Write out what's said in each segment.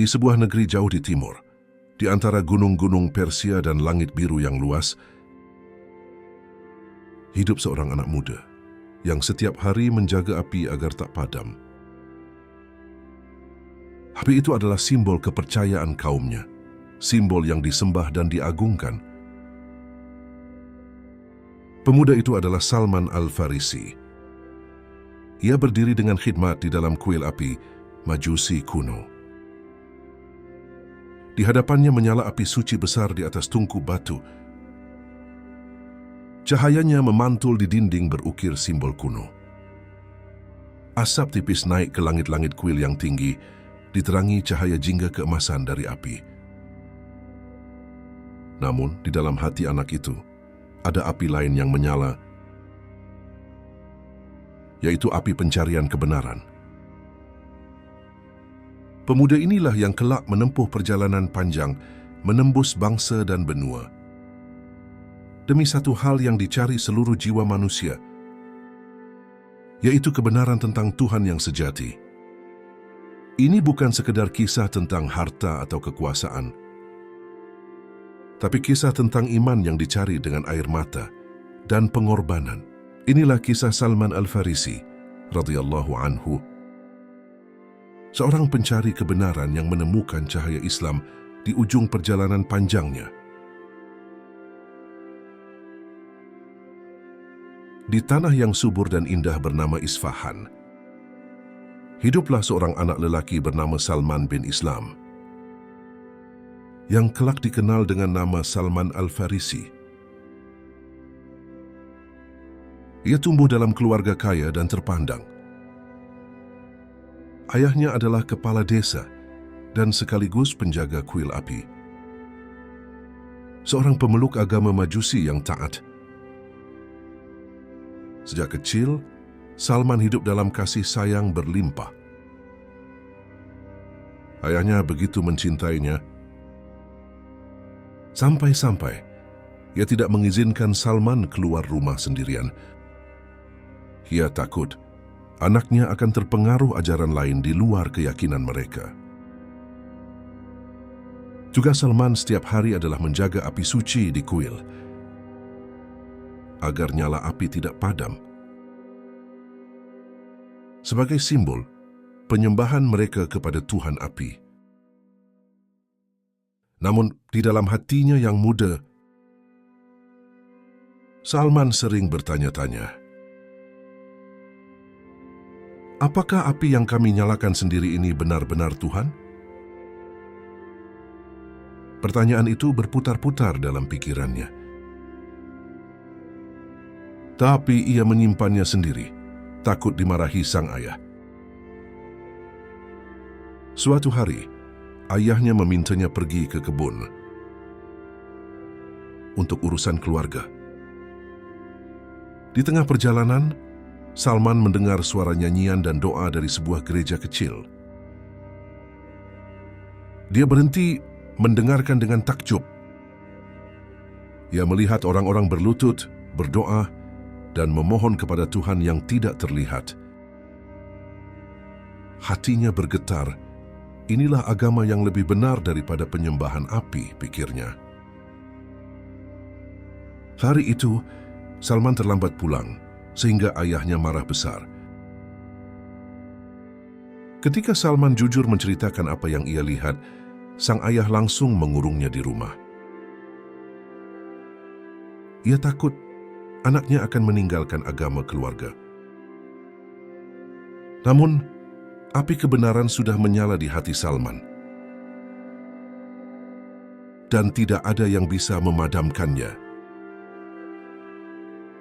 Di sebuah negeri jauh di timur, di antara gunung-gunung Persia dan langit biru yang luas, hidup seorang anak muda yang setiap hari menjaga api agar tak padam. Api itu adalah simbol kepercayaan kaumnya, simbol yang disembah dan diagungkan. Pemuda itu adalah Salman Al-Farisi. Ia berdiri dengan khidmat di dalam kuil api Majusi kuno. Di hadapannya menyala api suci besar di atas tungku batu. Cahayanya memantul di dinding berukir simbol kuno. Asap tipis naik ke langit-langit kuil yang tinggi, diterangi cahaya jingga keemasan dari api. Namun, di dalam hati anak itu, ada api lain yang menyala, yaitu api pencarian kebenaran. Pemuda inilah yang kelak menempuh perjalanan panjang, menembus bangsa dan benua. Demi satu hal yang dicari seluruh jiwa manusia, yaitu kebenaran tentang Tuhan yang sejati. Ini bukan sekedar kisah tentang harta atau kekuasaan, tapi kisah tentang iman yang dicari dengan air mata dan pengorbanan. Inilah kisah Salman Al-Farisi, radhiyallahu anhu. Seorang pencari kebenaran yang menemukan cahaya Islam di ujung perjalanan panjangnya. Di tanah yang subur dan indah bernama Isfahan, hiduplah seorang anak lelaki bernama Salman bin Islam, yang kelak dikenal dengan nama Salman Al-Farisi. Ia tumbuh dalam keluarga kaya dan terpandang. Ayahnya adalah kepala desa dan sekaligus penjaga kuil api. Seorang pemeluk agama Majusi yang taat. Sejak kecil, Salman hidup dalam kasih sayang berlimpah. Ayahnya begitu mencintainya, sampai-sampai ia tidak mengizinkan Salman keluar rumah sendirian. Ia takut anaknya akan terpengaruh ajaran lain di luar keyakinan mereka. Juga Salman setiap hari adalah menjaga api suci di kuil, agar nyala api tidak padam. Sebagai simbol penyembahan mereka kepada Tuhan api. Namun di dalam hatinya yang muda, Salman sering bertanya-tanya, apakah api yang kami nyalakan sendiri ini benar-benar Tuhan? Pertanyaan itu berputar-putar dalam pikirannya. Tapi ia menyimpannya sendiri, takut dimarahi sang ayah. Suatu hari, ayahnya memintanya pergi ke kebun untuk urusan keluarga. Di tengah perjalanan, Salman mendengar suara nyanyian dan doa dari sebuah gereja kecil. Dia berhenti mendengarkan dengan takjub. Ia melihat orang-orang berlutut, berdoa, dan memohon kepada Tuhan yang tidak terlihat. Hatinya bergetar. Inilah agama yang lebih benar daripada penyembahan api, pikirnya. Hari itu, Salman terlambat pulang, sehingga ayahnya marah besar. Ketika Salman jujur menceritakan apa yang ia lihat, sang ayah langsung mengurungnya di rumah. Ia takut anaknya akan meninggalkan agama keluarga. Namun, api kebenaran sudah menyala di hati Salman, dan tidak ada yang bisa memadamkannya.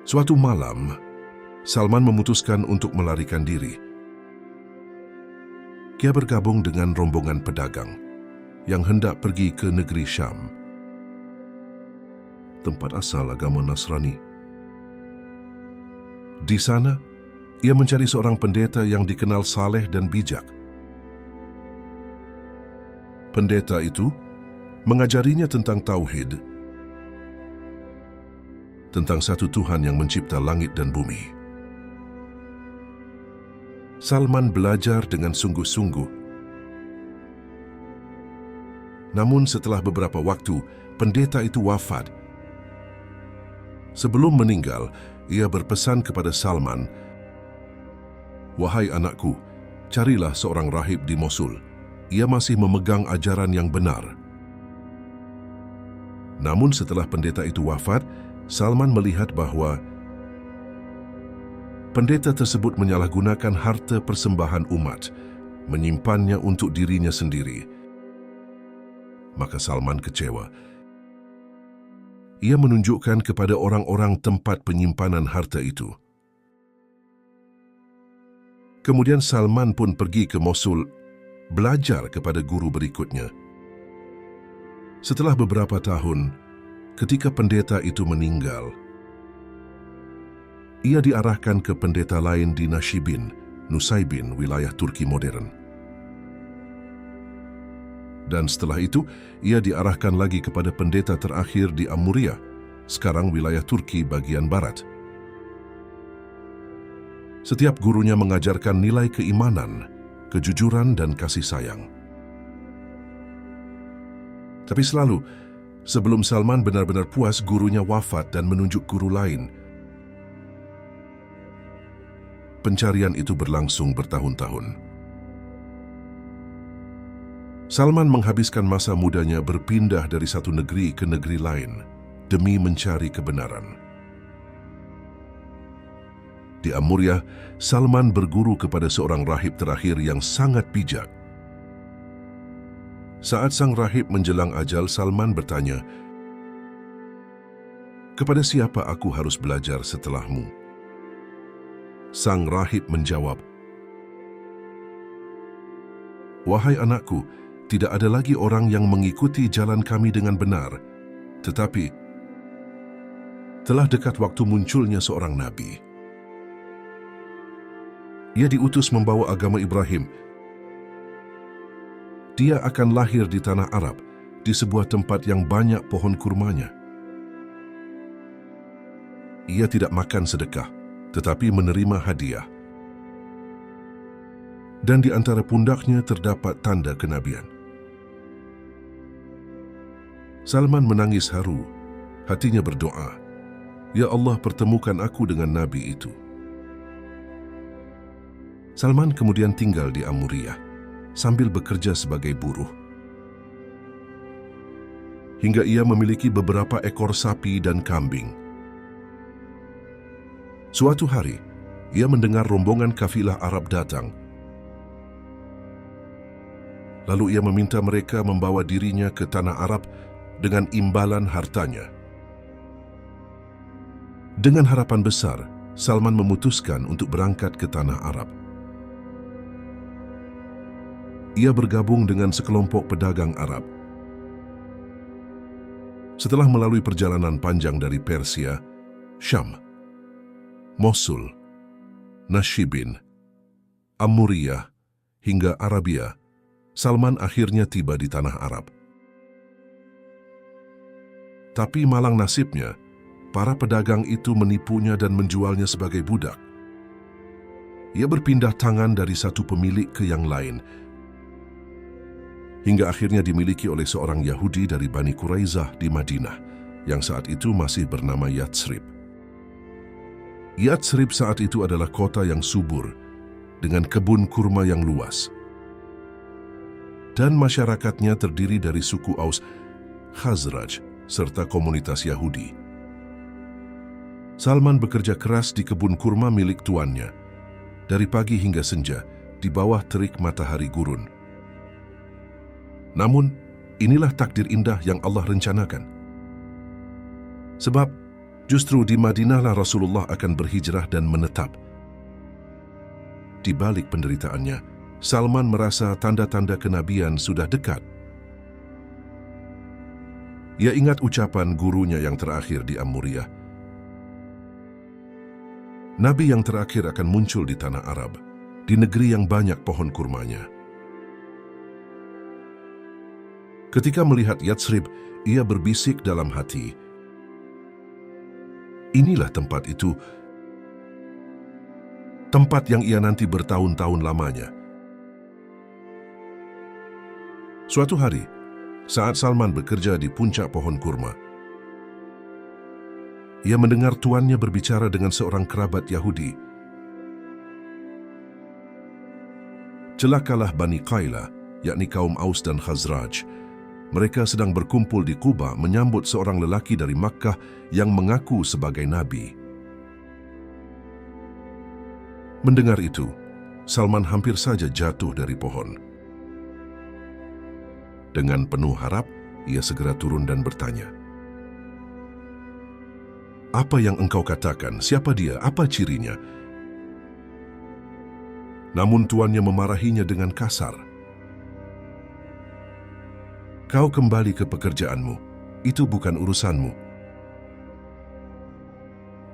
Suatu malam, Salman memutuskan untuk melarikan diri. Dia bergabung dengan rombongan pedagang yang hendak pergi ke negeri Syam, tempat asal agama Nasrani. Di sana, ia mencari seorang pendeta yang dikenal saleh dan bijak. Pendeta itu mengajarinya tentang tauhid, tentang satu Tuhan yang mencipta langit dan bumi. Salman belajar dengan sungguh-sungguh. Namun setelah beberapa waktu, pendeta itu wafat. Sebelum meninggal, ia berpesan kepada Salman, "Wahai anakku, carilah seorang rahib di Mosul. Ia masih memegang ajaran yang benar." Namun setelah pendeta itu wafat, Salman melihat bahwa pendeta tersebut menyalahgunakan harta persembahan umat, menyimpannya untuk dirinya sendiri. Maka Salman kecewa. Ia menunjukkan kepada orang-orang tempat penyimpanan harta itu. Kemudian Salman pun pergi ke Mosul, belajar kepada guru berikutnya. Setelah beberapa tahun, ketika pendeta itu meninggal, ia diarahkan ke pendeta lain di Nashibin, Nusaybin, wilayah Turki modern. Dan setelah itu, ia diarahkan lagi kepada pendeta terakhir di Amuriya, sekarang wilayah Turki bagian barat. Setiap gurunya mengajarkan nilai keimanan, kejujuran, dan kasih sayang. Tapi selalu, sebelum Salman benar-benar puas, gurunya wafat dan menunjuk guru lain. Pencarian itu berlangsung bertahun-tahun. Salman menghabiskan masa mudanya berpindah dari satu negeri ke negeri lain demi mencari kebenaran. Di Amuriya, Salman berguru kepada seorang rahib terakhir yang sangat bijak. Saat sang rahib menjelang ajal, Salman bertanya, "Kepada siapa aku harus belajar setelahmu?" Sang rahib menjawab, "Wahai anakku, tidak ada lagi orang yang mengikuti jalan kami dengan benar, tetapi telah dekat waktu munculnya seorang nabi. Ia diutus membawa agama Ibrahim. Dia akan lahir di tanah Arab, di sebuah tempat yang banyak pohon kurmanya. Ia tidak makan sedekah, tetapi menerima hadiah. Dan di antara pundaknya terdapat tanda kenabian." Salman menangis haru, hatinya berdoa, "Ya Allah, pertemukan aku dengan Nabi itu." Salman kemudian tinggal di Amuriya, sambil bekerja sebagai buruh. Hingga ia memiliki beberapa ekor sapi dan kambing. Suatu hari, ia mendengar rombongan kafilah Arab datang. Lalu ia meminta mereka membawa dirinya ke tanah Arab dengan imbalan hartanya. Dengan harapan besar, Salman memutuskan untuk berangkat ke tanah Arab. Ia bergabung dengan sekelompok pedagang Arab. Setelah melalui perjalanan panjang dari Persia, Syam, Mosul, Nashibin, Amuriya, hingga Arabia, Salman akhirnya tiba di tanah Arab. Tapi malang nasibnya, para pedagang itu menipunya dan menjualnya sebagai budak. Ia berpindah tangan dari satu pemilik ke yang lain, hingga akhirnya dimiliki oleh seorang Yahudi dari Bani Quraizah di Madinah, yang saat itu masih bernama Yatsrib. Yatsrib saat itu adalah kota yang subur, dengan kebun kurma yang luas. Dan masyarakatnya terdiri dari suku Aus, Khazraj, serta komunitas Yahudi. Salman bekerja keras di kebun kurma milik tuannya, dari pagi hingga senja, di bawah terik matahari gurun. Namun, inilah takdir indah yang Allah rencanakan. Sebab, justru di Madinahlah Rasulullah akan berhijrah dan menetap. Di balik penderitaannya, Salman merasa tanda-tanda kenabian sudah dekat. Ia ingat ucapan gurunya yang terakhir di Amuriya. Nabi yang terakhir akan muncul di tanah Arab, di negeri yang banyak pohon kurmanya. Ketika melihat Yatsrib, ia berbisik dalam hati, "Inilah tempat itu, tempat yang ia nanti bertahun-tahun lamanya." Suatu hari, Saat Salman bekerja di puncak pohon kurma, ia mendengar tuannya berbicara dengan seorang kerabat Yahudi. Celakalah Bani Qailah, yakni kaum Aus dan Khazraj. Mereka sedang berkumpul di Quba menyambut seorang lelaki dari Makkah yang mengaku sebagai Nabi. Mendengar itu, Salman hampir saja jatuh dari pohon. Dengan penuh harap, ia segera turun dan bertanya, "Apa yang engkau katakan? Siapa dia? Apa cirinya?" Namun tuannya memarahinya dengan kasar. "Kau kembali ke pekerjaanmu. Itu bukan urusanmu."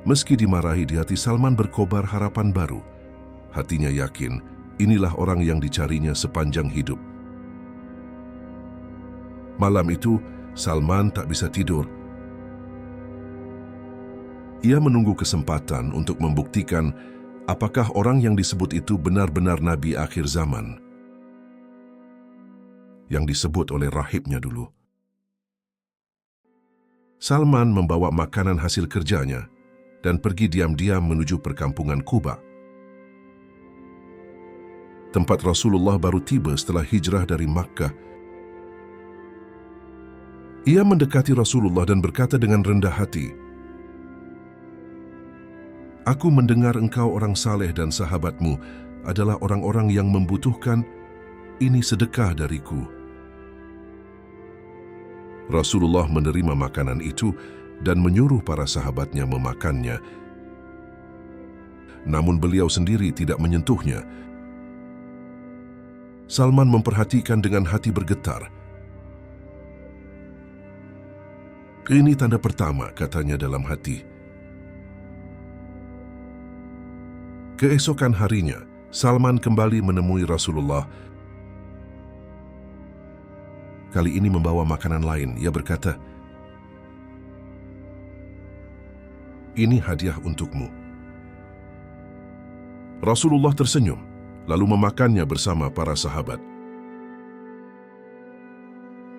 Meski dimarahi, di hati Salman berkobar harapan baru. Hatinya yakin, inilah orang yang dicarinya sepanjang hidup. Malam itu, Salman tak bisa tidur. Ia menunggu kesempatan untuk membuktikan apakah orang yang disebut itu benar-benar Nabi akhir zaman, yang disebut oleh rahibnya dulu. Salman membawa makanan hasil kerjanya dan pergi diam-diam menuju perkampungan Quba, tempat Rasulullah baru tiba setelah hijrah dari Makkah. Ia mendekati Rasulullah dan berkata dengan rendah hati, "Aku mendengar engkau orang saleh dan sahabatmu adalah orang-orang yang membutuhkan. Ini sedekah dariku." Rasulullah menerima makanan itu dan menyuruh para sahabatnya memakannya. Namun beliau sendiri tidak menyentuhnya. Salman memperhatikan dengan hati bergetar. "Ini tanda pertama," katanya dalam hati. Keesokan harinya, Salman kembali menemui Rasulullah. Kali ini membawa makanan lain. Ia berkata, "Ini hadiah untukmu." Rasulullah tersenyum, lalu memakannya bersama para sahabat.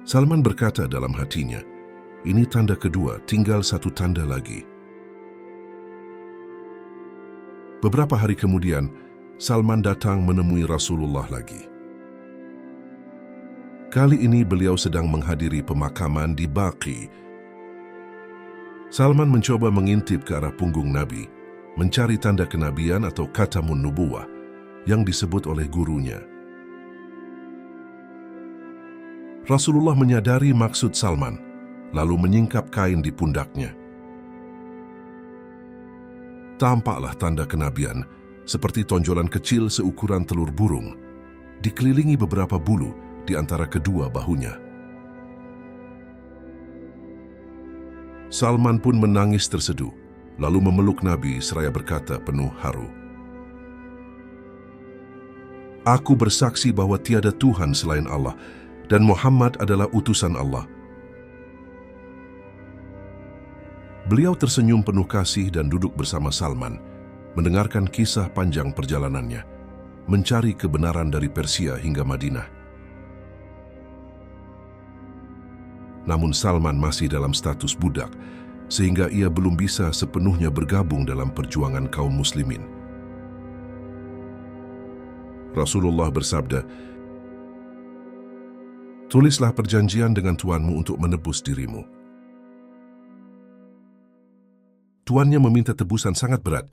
Salman berkata dalam hatinya, "Ini tanda kedua, tinggal satu tanda lagi." Beberapa hari kemudian, Salman datang menemui Rasulullah lagi. Kali ini beliau sedang menghadiri pemakaman di Baqi. Salman mencoba mengintip ke arah punggung Nabi, mencari tanda kenabian atau khatamun nubuwah yang disebut oleh gurunya. Rasulullah menyadari maksud Salman, lalu menyingkap kain di pundaknya. Tampaklah tanda kenabian, seperti tonjolan kecil seukuran telur burung, dikelilingi beberapa bulu di antara kedua bahunya. Salman pun menangis terseduh, lalu memeluk Nabi seraya berkata penuh haru, "Aku bersaksi bahwa tiada Tuhan selain Allah, dan Muhammad adalah utusan Allah." Beliau tersenyum penuh kasih dan duduk bersama Salman, mendengarkan kisah panjang perjalanannya, mencari kebenaran dari Persia hingga Madinah. Namun Salman masih dalam status budak, sehingga ia belum bisa sepenuhnya bergabung dalam perjuangan kaum muslimin. Rasulullah bersabda, "Tulislah perjanjian dengan tuanmu untuk menebus dirimu." Tuannya meminta tebusan sangat berat,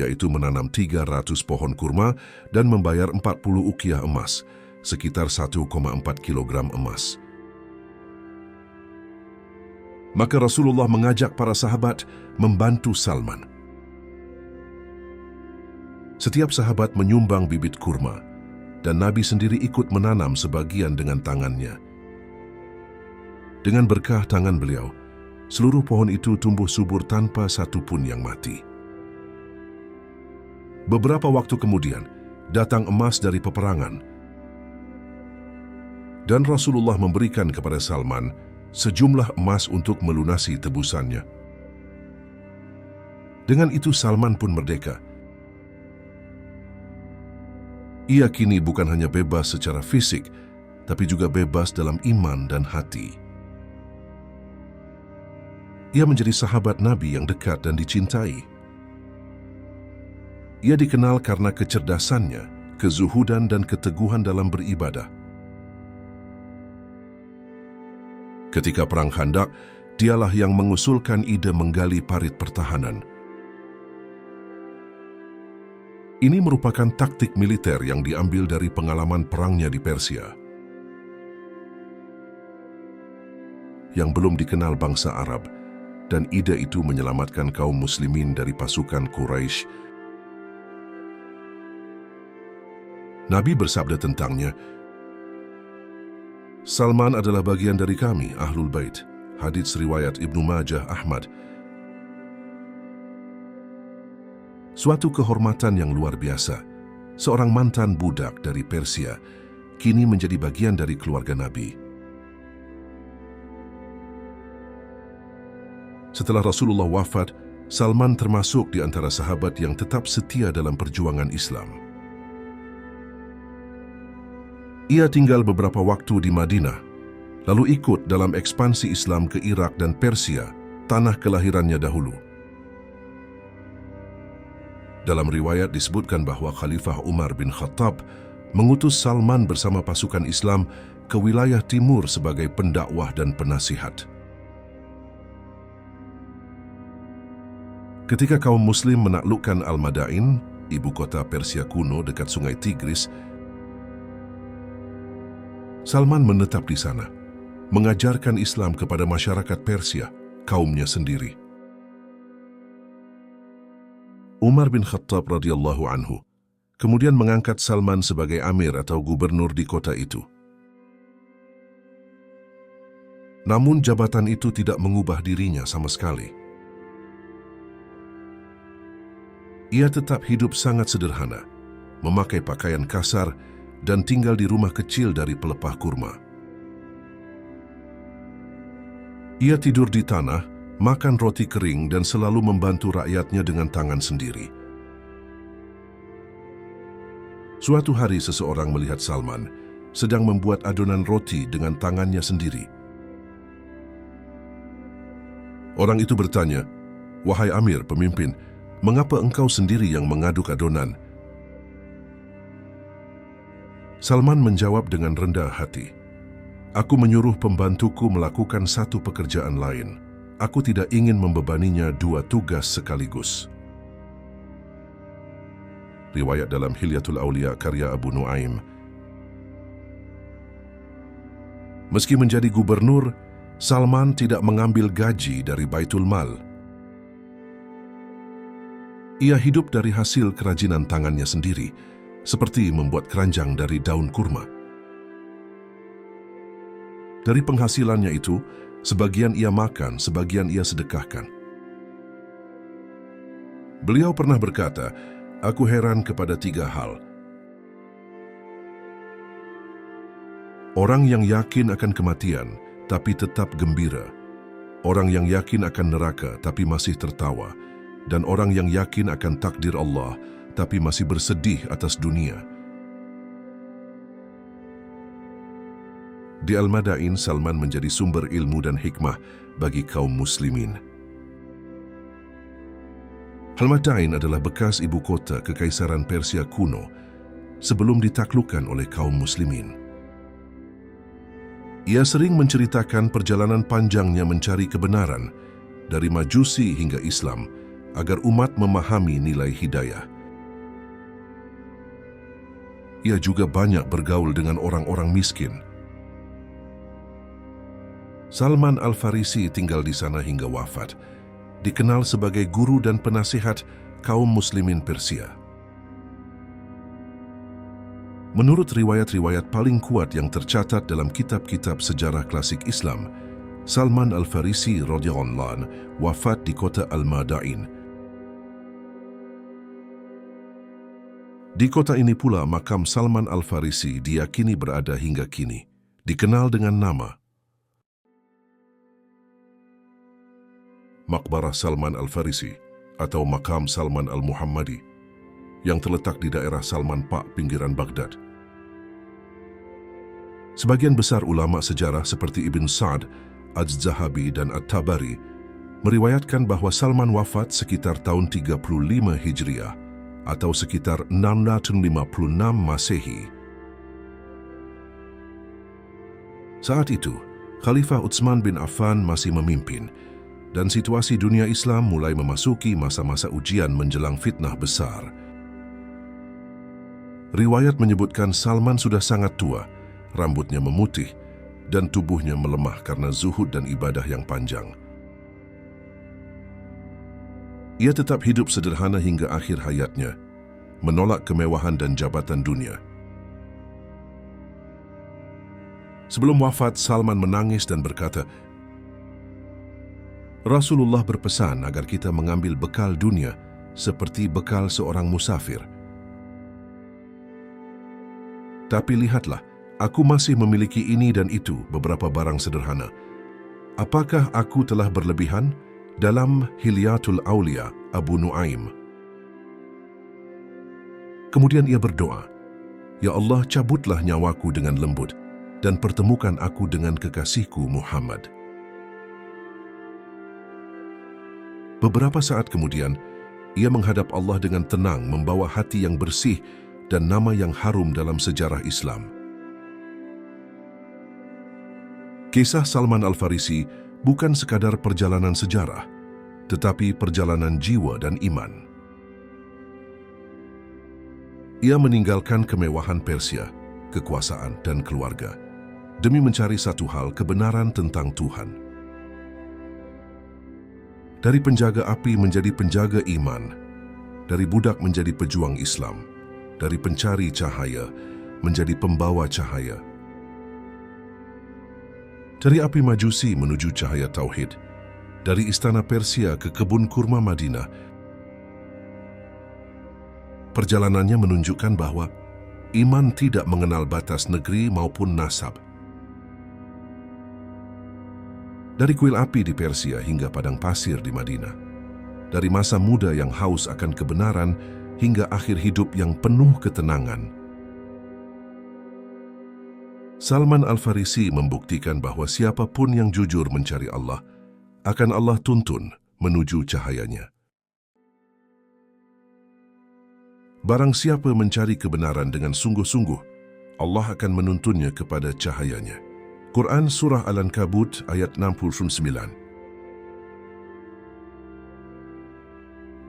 yaitu menanam 300 pohon kurma dan membayar 40 uqiyah emas, sekitar 1,4 kilogram emas. Maka Rasulullah mengajak para sahabat membantu Salman. Setiap sahabat menyumbang bibit kurma, dan Nabi sendiri ikut menanam sebagian dengan tangannya. Dengan berkah tangan beliau, seluruh pohon itu tumbuh subur tanpa satu pun yang mati. Beberapa waktu kemudian, datang emas dari peperangan, dan Rasulullah memberikan kepada Salman sejumlah emas untuk melunasi tebusannya. Dengan itu Salman pun merdeka. Ia kini bukan hanya bebas secara fisik, tapi juga bebas dalam iman dan hati. Ia menjadi sahabat Nabi yang dekat dan dicintai. Ia dikenal karena kecerdasannya, kezuhudan dan keteguhan dalam beribadah. Ketika Perang Khandaq, dialah yang mengusulkan ide menggali parit pertahanan. Ini merupakan taktik militer yang diambil dari pengalaman perangnya di Persia, yang belum dikenal bangsa Arab, dan ide itu menyelamatkan kaum muslimin dari pasukan Quraisy. Nabi bersabda tentangnya, "Salman adalah bagian dari kami, Ahlul Bait." Hadits riwayat Ibnu Majah Ahmad. Suatu kehormatan yang luar biasa. Seorang mantan budak dari Persia kini menjadi bagian dari keluarga Nabi. Setelah Rasulullah wafat, Salman termasuk di antara sahabat yang tetap setia dalam perjuangan Islam. Ia tinggal beberapa waktu di Madinah, lalu ikut dalam ekspansi Islam ke Irak dan Persia, tanah kelahirannya dahulu. Dalam riwayat disebutkan bahwa Khalifah Umar bin Khattab mengutus Salman bersama pasukan Islam ke wilayah timur sebagai pendakwah dan penasihat. Ketika kaum Muslim menaklukkan Al-Madain, ibu kota Persia kuno dekat Sungai Tigris, Salman menetap di sana, mengajarkan Islam kepada masyarakat Persia, kaumnya sendiri. Umar bin Khattab radhiyallahu anhu kemudian mengangkat Salman sebagai amir atau gubernur di kota itu. Namun jabatan itu tidak mengubah dirinya sama sekali. Ia tetap hidup sangat sederhana, memakai pakaian kasar, dan tinggal di rumah kecil dari pelepah kurma. Ia tidur di tanah, makan roti kering, dan selalu membantu rakyatnya dengan tangan sendiri. Suatu hari seseorang melihat Salman sedang membuat adonan roti dengan tangannya sendiri. Orang itu bertanya, "Wahai Amir, pemimpin, mengapa engkau sendiri yang mengaduk adonan?" Salman menjawab dengan rendah hati, "Aku menyuruh pembantuku melakukan satu pekerjaan lain. Aku tidak ingin membebaninya dua tugas sekaligus." Riwayat dalam Hilyatul Aulia karya Abu Nuaim. Meski menjadi gubernur, Salman tidak mengambil gaji dari Baitul Mal. Ia hidup dari hasil kerajinan tangannya sendiri, seperti membuat keranjang dari daun kurma. Dari penghasilannya itu, sebagian ia makan, sebagian ia sedekahkan. Beliau pernah berkata, "Aku heran kepada tiga hal. Orang yang yakin akan kematian, tapi tetap gembira. Orang yang yakin akan neraka, tapi masih tertawa. Dan orang yang yakin akan takdir Allah, tapi masih bersedih atas dunia." Di Al-Madain, Salman menjadi sumber ilmu dan hikmah bagi kaum muslimin. Al-Madain adalah bekas ibu kota Kekaisaran Persia kuno sebelum ditaklukkan oleh kaum muslimin. Ia sering menceritakan perjalanan panjangnya mencari kebenaran dari Majusi hingga Islam agar umat memahami nilai hidayah. Ia juga banyak bergaul dengan orang-orang miskin. Salman Al-Farisi tinggal di sana hingga wafat, dikenal sebagai guru dan penasihat kaum muslimin Persia. Menurut riwayat-riwayat paling kuat yang tercatat dalam kitab-kitab sejarah klasik Islam, Salman Al-Farisi radhiyallahu anhu wafat di kota Al-Madain. Di kota ini pula makam Salman Al-Farisi diyakini berada hingga kini, dikenal dengan nama Maqbarah Salman Al-Farisi atau Makam Salman Al-Muhammadi yang terletak di daerah Salman Pak, pinggiran Baghdad. Sebagian besar ulama sejarah seperti Ibn Sa'd, Az-Zahabi dan At-Tabari meriwayatkan bahwa Salman wafat sekitar tahun 35 Hijriah atau sekitar 656 Masehi. Saat itu, Khalifah Utsman bin Affan masih memimpin dan situasi dunia Islam mulai memasuki masa-masa ujian menjelang fitnah besar. Riwayat menyebutkan Salman sudah sangat tua, rambutnya memutih, dan tubuhnya melemah karena zuhud dan ibadah yang panjang. Ia tetap hidup sederhana hingga akhir hayatnya, menolak kemewahan dan jabatan dunia. Sebelum wafat, Salman menangis dan berkata, Rasulullah berpesan agar kita mengambil bekal dunia seperti bekal seorang musafir. Tapi lihatlah, aku masih memiliki ini dan itu, beberapa barang sederhana. Apakah aku telah berlebihan? Dalam Hilyatul Aulia, Abu Nuaim. Kemudian ia berdoa, Ya Allah, cabutlah nyawaku dengan lembut dan pertemukan aku dengan kekasihku Muhammad. Beberapa saat kemudian, ia menghadap Allah dengan tenang, membawa hati yang bersih dan nama yang harum dalam sejarah Islam. Kisah Salman Al-Farisi bukan sekadar perjalanan sejarah, tetapi perjalanan jiwa dan iman. Ia meninggalkan kemewahan Persia, kekuasaan, dan keluarga demi mencari satu hal, kebenaran tentang Tuhan. Dari penjaga api menjadi penjaga iman, dari budak menjadi pejuang Islam, dari pencari cahaya menjadi pembawa cahaya. Dari api Majusi menuju cahaya Tauhid, dari istana Persia ke kebun kurma Madinah. Perjalanannya menunjukkan bahwa iman tidak mengenal batas negeri maupun nasab. Dari kuil api di Persia hingga padang pasir di Madinah, dari masa muda yang haus akan kebenaran hingga akhir hidup yang penuh ketenangan. Salman Al-Farisi membuktikan bahwa siapapun yang jujur mencari Allah, akan Allah tuntun menuju cahayanya. Barang siapa mencari kebenaran dengan sungguh-sungguh, Allah akan menuntunnya kepada cahayanya. Quran Surah Al-Ankabut ayat 69.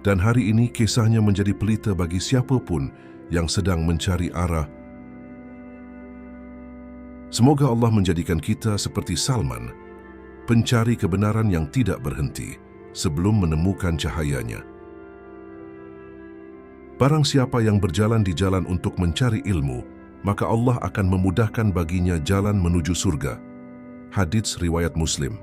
Dan hari ini kisahnya menjadi pelita bagi siapapun yang sedang mencari arah. Semoga Allah menjadikan kita seperti Salman, pencari kebenaran yang tidak berhenti sebelum menemukan cahayanya. Barang siapa yang berjalan di jalan untuk mencari ilmu, maka Allah akan memudahkan baginya jalan menuju surga. Hadits riwayat Muslim.